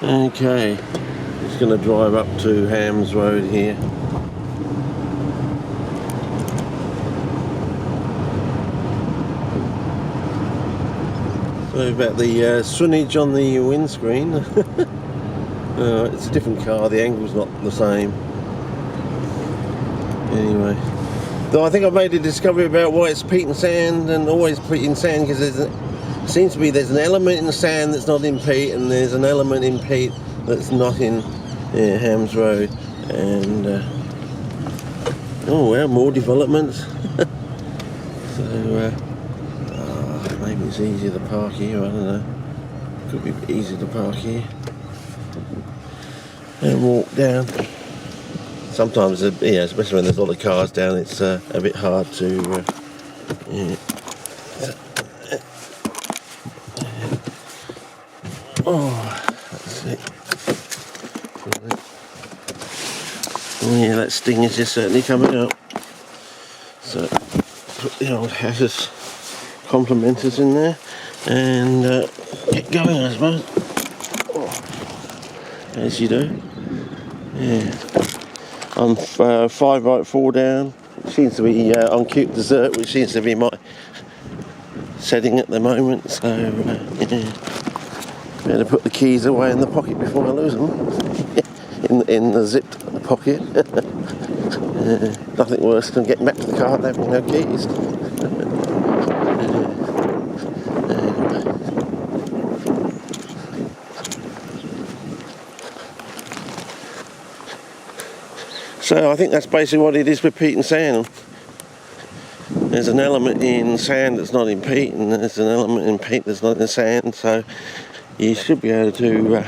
Okay, just going to drive up to Hams Road here. So about the swingage on the windscreen. It's a different car, the angle's not the same. Anyway, though I think I've made a discovery about why it's peat and sand and always peat and sand, because it seems to be there's an element in the sand that's not in peat, and there's an element in peat that's not in Hams Road. And oh well, more developments. So maybe it's easier to park here, I don't know. Could be easier to park here and walk down. Sometimes, yeah, especially when there's a lot of cars down, it's a bit hard to. Yeah. Oh, that's it. Oh, yeah, that sting is just certainly coming up. So, put the old Hazard's complimenters in there and get going, I suppose. Oh, as you do. Yeah. I'm 5 right, 4 down. It seems to be on Cute Dessert, which seems to be my setting at the moment. So, yeah. Better put the keys away in the pocket before I lose them. in the zipped pocket. Nothing worse than getting back to the car and having no keys. So I think that's basically what it is with peat and sand. There's an element in sand that's not in peat, and there's an element in peat that's not in sand. So you should be able to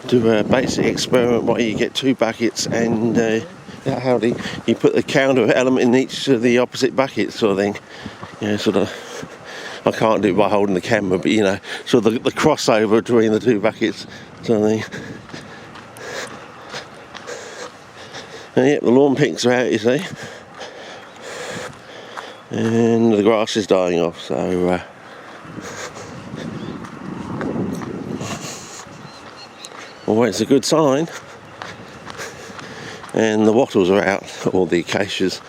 do a basic experiment where you get 2 buckets and you put the counter element in each of the opposite buckets, sort of thing. You know, sort of. I can't do it by holding the camera, but you know, sort of the crossover between the 2 buckets, sort of thing. And yep, the lawn pinks are out, you see, and the grass is dying off, so always a good sign. And the wattles are out, or the acacias,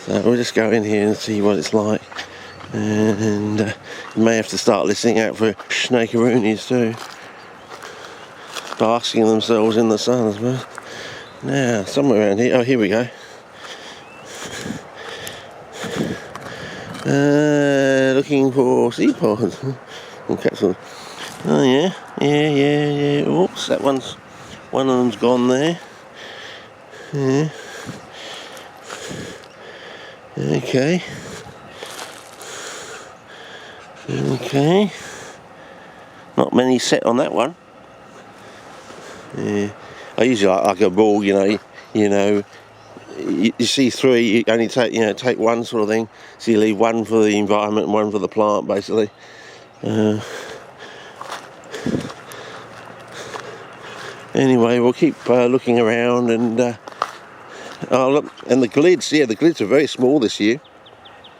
so we'll just go in here and see what it's like. And you may have to start listening out for snakearoonies too, basking themselves in the sun as well. Now, somewhere around here, oh, here we go. Looking for sea pods. Oh yeah. Oops, one of them's gone there. Yeah. Okay. Not many set on that one. Yeah. I usually like a ball, you see 3, you only take one, sort of thing. So you leave one for the environment and one for the plant, basically. Anyway, we'll keep looking around, and oh look, and the glids, yeah, the glids are very small this year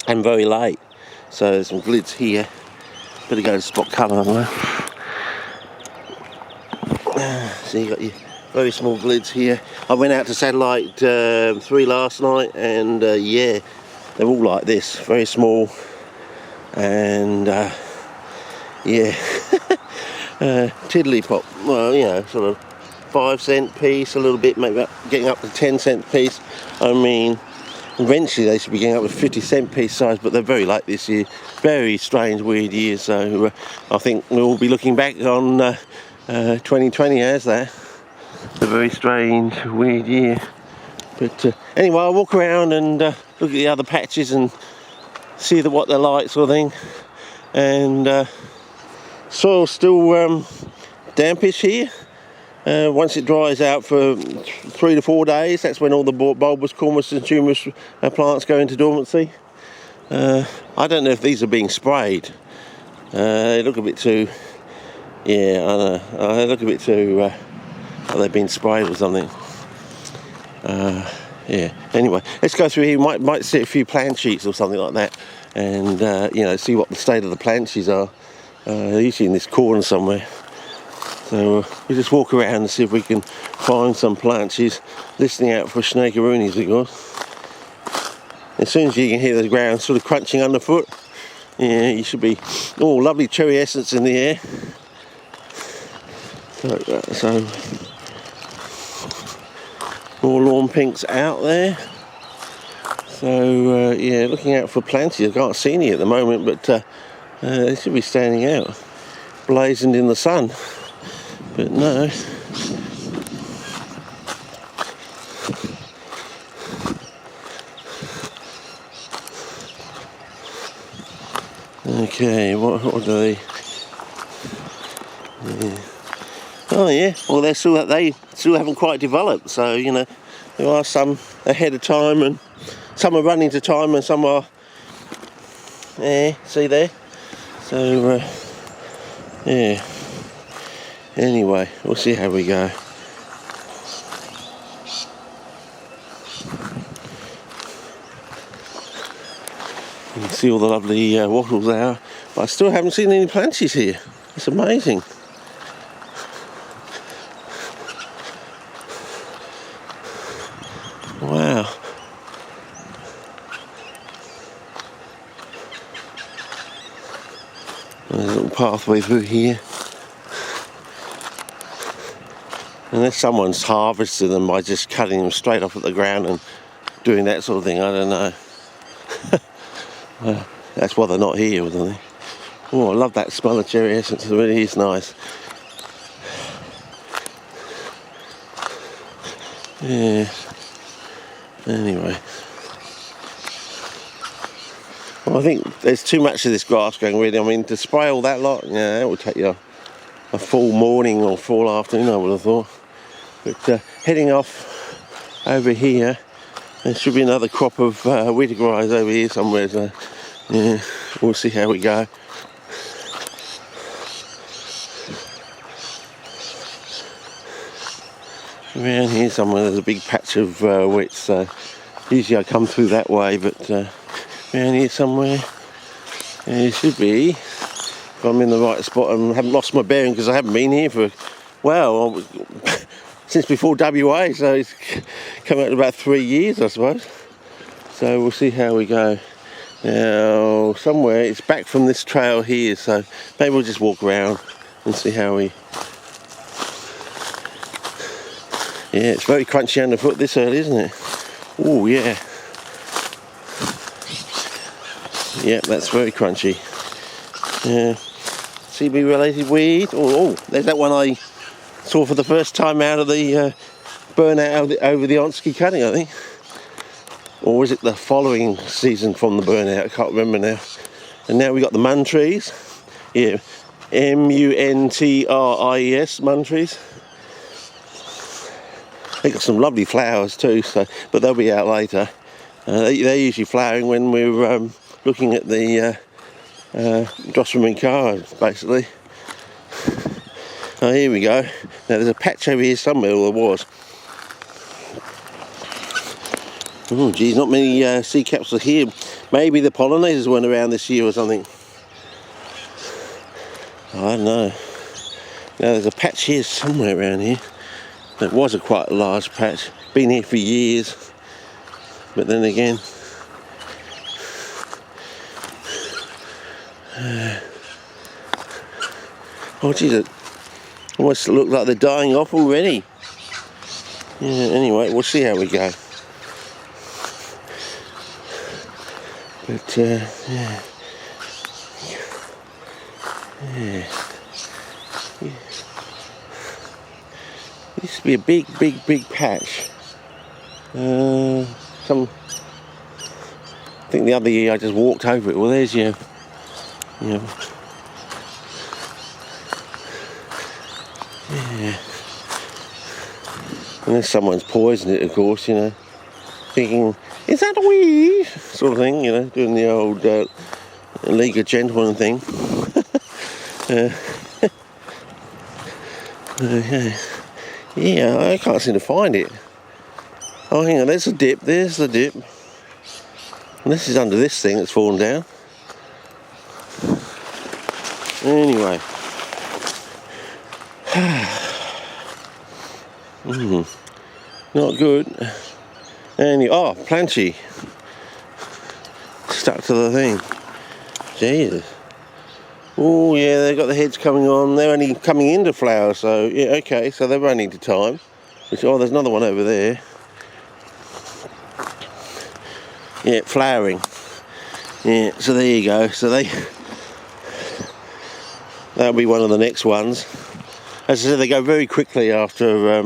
and very late. So there's some glids here. Better go to spot colour. So you got your very small glids here. I went out to satellite 3 last night, and yeah, they're all like this, very small, and yeah, tiddly pop. Well, you know, sort of 5-cent piece, a little bit, maybe getting up to 10-cent piece. I mean, eventually they should be getting up to 50-cent piece size, but they're very late this year. Very strange, weird year. So I think we'll be looking back on 2020 as that. A very strange, weird year. But anyway, I'll walk around and look at the other patches and see what they're like, sort of thing. And soil's still dampish here. Once it dries out for 3 to 4 days, that's when all the bulbous, cormous and tuberous plants go into dormancy. I don't know if these are being sprayed. They look a bit too, yeah, I don't know. They look a bit too, they've been sprayed or something. Yeah, anyway, let's go through here. Might see a few plant sheets or something like that, and see what the state of the plant sheets are. usually in this corner somewhere. So we just walk around and see if we can find some plants. She's listening out for snakearoonies, of course. As soon as you can hear the ground sort of crunching underfoot, yeah, you should be. Oh, lovely cherry essence in the air. So more lawn pinks out there. So yeah, looking out for plants. I can't see any at the moment, but they should be standing out, blazoned in the sun. But no. Okay, what are they? Yeah. Oh yeah, well they still haven't quite developed. So you know, there are some ahead of time, and some are running to time, and some are. Yeah, see there. So yeah. Anyway, we'll see how we go. You can see all the lovely wattles there, but I still haven't seen any planties here. It's amazing. Wow. There's a little pathway through here. Unless someone's harvested them by just cutting them straight off at the ground and doing that sort of thing, I don't know. That's why they're not here, isn't it? Oh, I love that smell of cherry essence. It really is nice. Yeah. Anyway. Well, I think there's too much of this grass going, really. I mean, to spray all that lot, yeah, it would take you a full morning or full afternoon, I would have thought. But heading off over here, there should be another crop of whittegrise over here somewhere. So, yeah, we'll see how we go. Around here somewhere there's a big patch of WHITS, so usually I come through that way, but around here somewhere it should be, if I'm in the right spot and haven't lost my bearing, because I haven't been here for, well, since before WA, so it's come out in about 3 years, I suppose. So we'll see how we go. Now, somewhere it's back from this trail here, so maybe we'll just walk around and see how we. Yeah, it's very crunchy underfoot this early, isn't it? Oh yeah. Yeah, that's very crunchy. Yeah. CB related weed. Oh, there's that one I saw for the first time out of the burnout over the Onsky cutting, I think. Or was it the following season from the burnout? I can't remember now. And now we got the mun trees. Yeah, M-U-N-T-R-I-E-S, mun trees. They got some lovely flowers too, so but they'll be out later. They're usually flowering when we're looking at the Drossman cars, basically. Oh, here we go. Now there's a patch over here somewhere, or there was. Oh geez, not many sea capsules here. Maybe the pollinators weren't around this year or something. I don't know. Now there's a patch here somewhere around here. It was quite a large patch. Been here for years. But then again, oh geez, it almost looks like they're dying off already. Yeah, anyway, we'll see how we go. But yeah. Used to be a big patch. I think the other year I just walked over it. Well, there's your, yeah. Unless someone's poisoned it, of course, you know, thinking, is that a weed? Sort of thing, you know, doing the old League of Gentlemen thing. Okay. Yeah, I can't seem to find it. Oh, hang on, there's the dip, there's the dip. And this is under this thing that's fallen down. Anyway. Not good. Anyway, oh, planchy. Stuck to the thing. Jesus. Oh yeah, they've got the heads coming on. They're only coming into flower, so yeah, okay, so they're running to time. Which, oh, there's another one over there. Yeah, flowering. Yeah, so there you go. So that'll be one of the next ones. As I said, they go very quickly after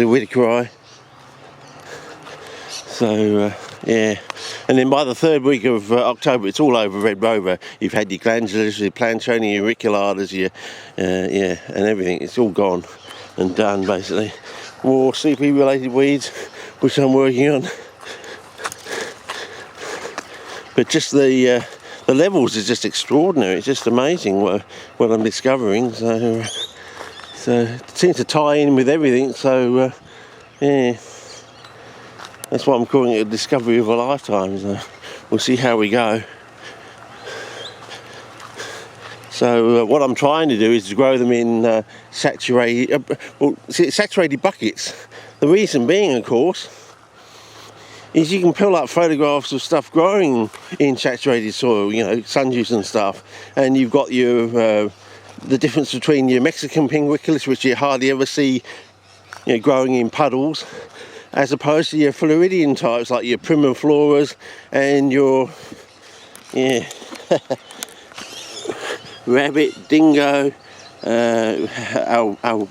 Whitaker. So yeah, and then by the third week of October, it's all over Red Rover. You've had your glandulas, your planchoni, your auriculatas, your yeah, and everything. It's all gone and done basically. More CP related weeds, which I'm working on. But just the levels is just extraordinary. It's just amazing what I'm discovering. So it seems to tie in with everything. So yeah, that's why I'm calling it a discovery of a lifetime. So we'll see how we go. So what I'm trying to do is to grow them in saturated buckets. The reason being, of course, is you can pull up photographs of stuff growing in saturated soil, you know, sun juice and stuff, and you've got your the difference between your Mexican pinguiculus, which you hardly ever see, you know, growing in puddles, as opposed to your Floridian types like your primifloras and your rabbit, dingo, our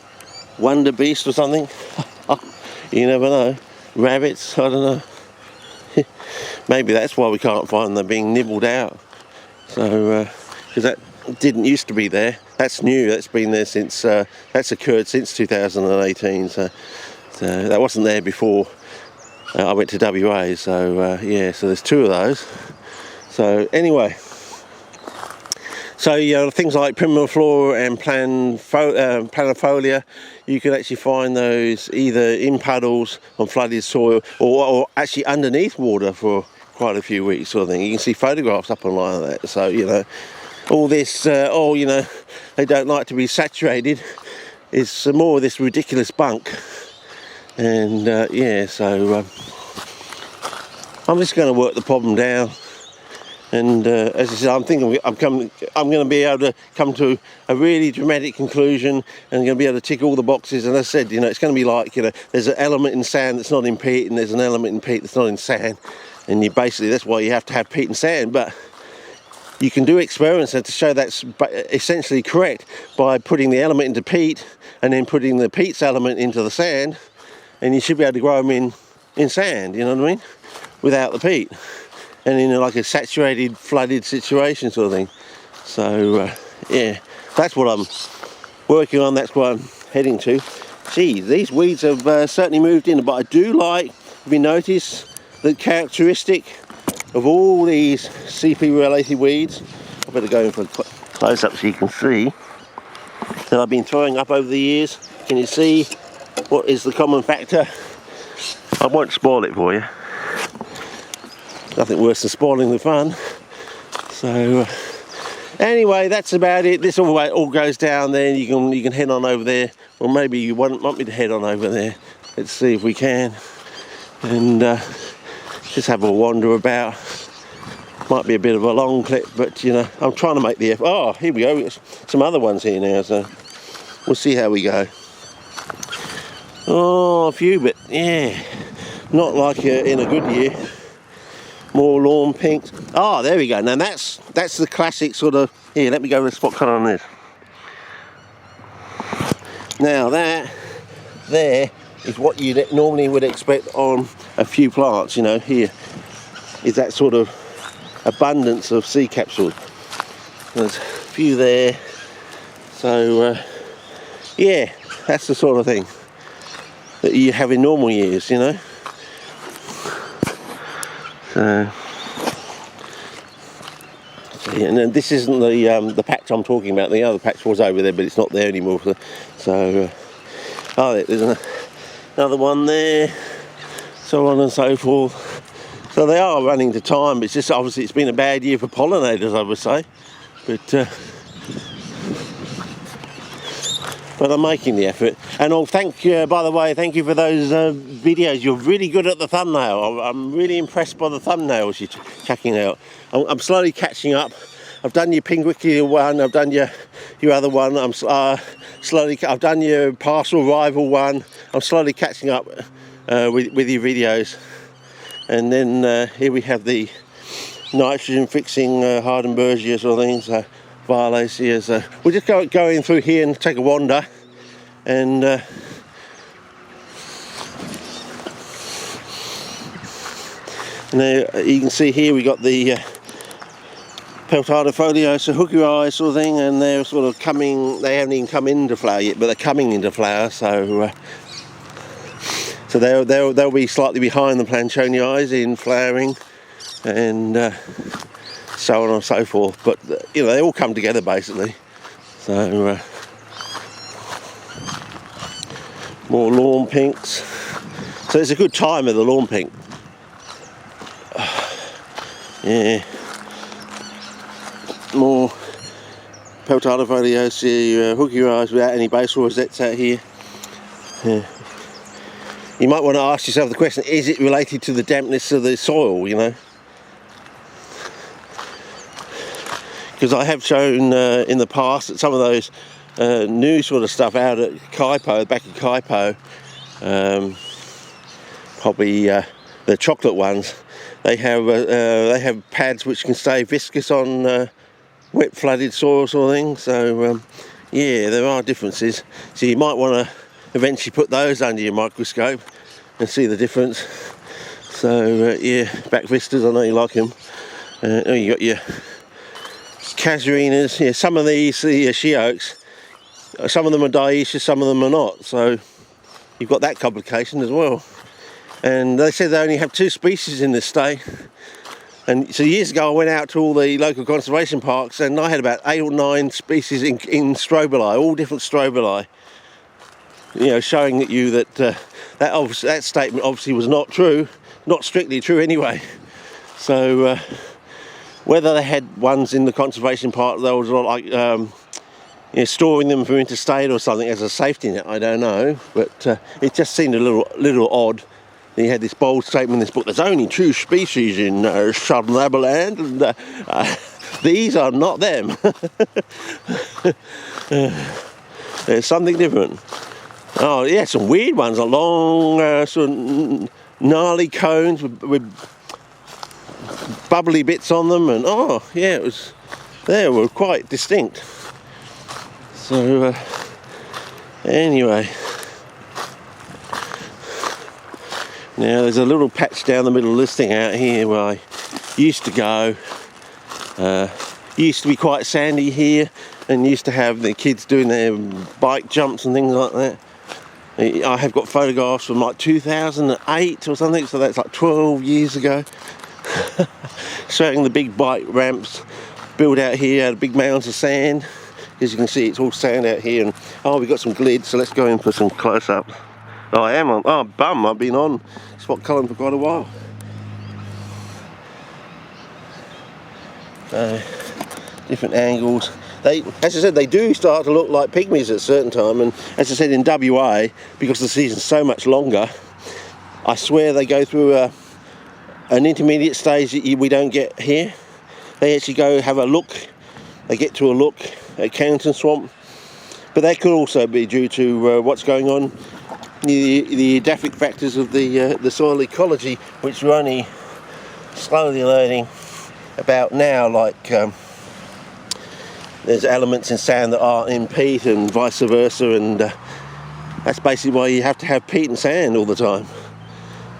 wonder beast or something. You never know. Rabbits, I don't know. Maybe that's why we can't find them being nibbled out. So, because that didn't used to be there. That's new. That's been there since. That's occurred since 2018. So that wasn't there before I went to WA. So yeah. So there's two of those. So anyway. So you know, things like primiflora and planifolia, you can actually find those either in puddles on flooded soil or actually underneath water for quite a few weeks, sort of thing. You can see photographs up online of that. So you know, all this, oh, you know, they don't like to be saturated, is more of this ridiculous bunk. And yeah, so I'm just going to work the problem down. And as I said, I'm thinking I'm going to be able to come to a really dramatic conclusion, and I'm going to be able to tick all the boxes. And as I said, you know, it's going to be like, you know, there's an element in sand that's not in peat, and there's an element in peat that's not in sand. And you basically, that's why you have to have peat and sand. But you can do experiments to show that's essentially correct by putting the element into peat and then putting the peat's element into the sand, and you should be able to grow them in sand, you know what I mean, without the peat. And in like a saturated, flooded situation sort of thing. So, yeah, that's what I'm working on. That's what I'm heading to. Gee, these weeds have certainly moved in. But I do like, if you notice, the characteristic of all these CP-related weeds. I better go in for a close-up so you can see that I've been throwing up over the years. Can you see what is the common factor? I won't spoil it for you. Nothing worse than spoiling the fun. So anyway, that's about it. This all goes down there, and you can head on over there, or maybe you want me to head on over there. Let's see if we can, and just have a wander about. Might be a bit of a long clip, but you know, I'm trying to make the effort. Oh, here we go. We've got some other ones here now, so we'll see how we go. Oh, a few, but yeah, not like in a good year. More lawn pinks. Oh, there we go. Now that's the classic sort of. Here, let me go with a spot colour on this. Now that there is what you normally would expect on a few plants. You know, here is that sort of abundance of sea capsules. There's a few there. So yeah, that's the sort of thing that you have in normal years. You know. So, and then this isn't the patch I'm talking about. The other patch was over there, but it's not there anymore. So oh, there's another one there, so on and so forth. So they are running to time, but it's just obviously it's been a bad year for pollinators, I would say. but I'm making the effort. And thank you, by the way, thank you for those videos. You're really good at the thumbnail. I'm really impressed by the thumbnails you're checking out. I'm slowly catching up. I've done your Pingwickia one, I've done your other one, I've done your Parcel Rival one. I'm slowly catching up with your videos. And then here we have the nitrogen fixing Hardenbergia sort of things, Varlays here. So we'll just go in through here and take a wander. And now you can see here we got the Peltata so hooky eyes sort of thing, and they're sort of coming, they haven't even come into flower yet, but they're coming into flower, so they'll be slightly behind the Planchonii in flowering, and so on and so forth. But you know, they all come together basically. So more lawn pinks. So it's a good time of the lawn pink. Yeah. More Peltata hooky eyes without any basal rosettes out here. Yeah. You might want to ask yourself the question, is it related to the dampness of the soil, you know? Because I have shown in the past that some of those new sort of stuff out at Kaipo, back at Kaipo, probably the chocolate ones, they have pads which can stay viscous on wet flooded soil sort of thing. So yeah, there are differences. So you might want to eventually put those under your microscope and see the difference. So yeah, back vistas, I know you like them. You got your casuarinas. Yeah, some of these, the she oaks, some of them are dioecious, some of them are not. So you've got that complication as well. And they said they only have 2 species in this state. And so years ago I went out to all the local conservation parks and I had about 8 or 9 species in strobili, all different strobili. You know, showing you that that statement obviously was not true, not strictly true anyway. So whether they had ones in the conservation park that was like you know, storing them for interstate or something as a safety net, I don't know. But it just seemed a little odd. He had this bold statement in this book, there's only 2 species in southern Laberland, and these are not them. There's something different. Oh yeah, some weird ones, like long sort of gnarly cones with bubbly bits on them, and oh yeah, they were quite distinct. So anyway. Now there's a little patch down the middle of this thing out here where I used to go. Used to be quite sandy here, and used to have the kids doing their bike jumps and things like that. I have got photographs from like 2008 or something, so that's like 12 years ago. Showing the big bike ramps built out here out of big mounds of sand. As you can see, it's all sand out here, and oh, we've got some glids, so let's go in for some close-ups. Oh, I am on. Oh, bum! I've been on spot culling for quite a while. Different angles. As I said, they do start to look like pygmies at a certain time. And as I said, in WA, because the season's so much longer, I swear they go through an intermediate stage that we don't get here. They actually go have a look. They get to a look at Canton Swamp, but that could also be due to what's going on. The edaphic factors of the soil ecology, which we're only slowly learning about now, like there's elements in sand that aren't in peat and vice versa, and that's basically why you have to have peat and sand all the time.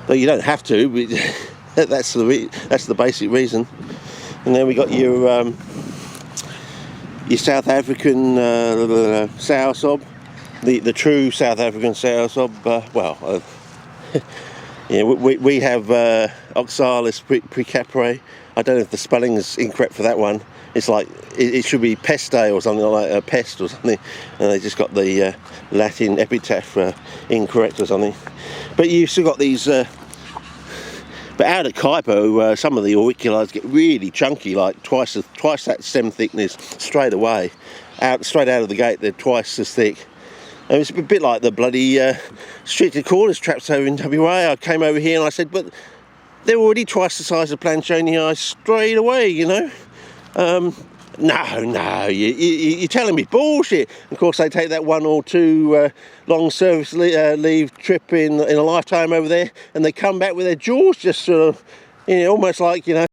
But you don't have to, but that's the basic reason. And then we got your South African soursop. The true South African soursop, yeah, we have Oxalis precapre. I don't know if the spelling is incorrect for that one. It's like, it should be peste or something like pest or something, and they just got the Latin epitaph incorrect or something. But you've still got these But out at Kaipo, some of the auriculars get really chunky, like twice that stem thickness straight away. Straight out of the gate, they're twice as thick. And it's a bit like the bloody restricted corners traps over in WA. I came over here and I said, but they're already twice the size of Planchonii straight away, you know. No, you're telling me bullshit. Of course, they take that 1 or 2 long service leave trip in a lifetime over there, and they come back with their jaws just sort of, you know, almost like, you know,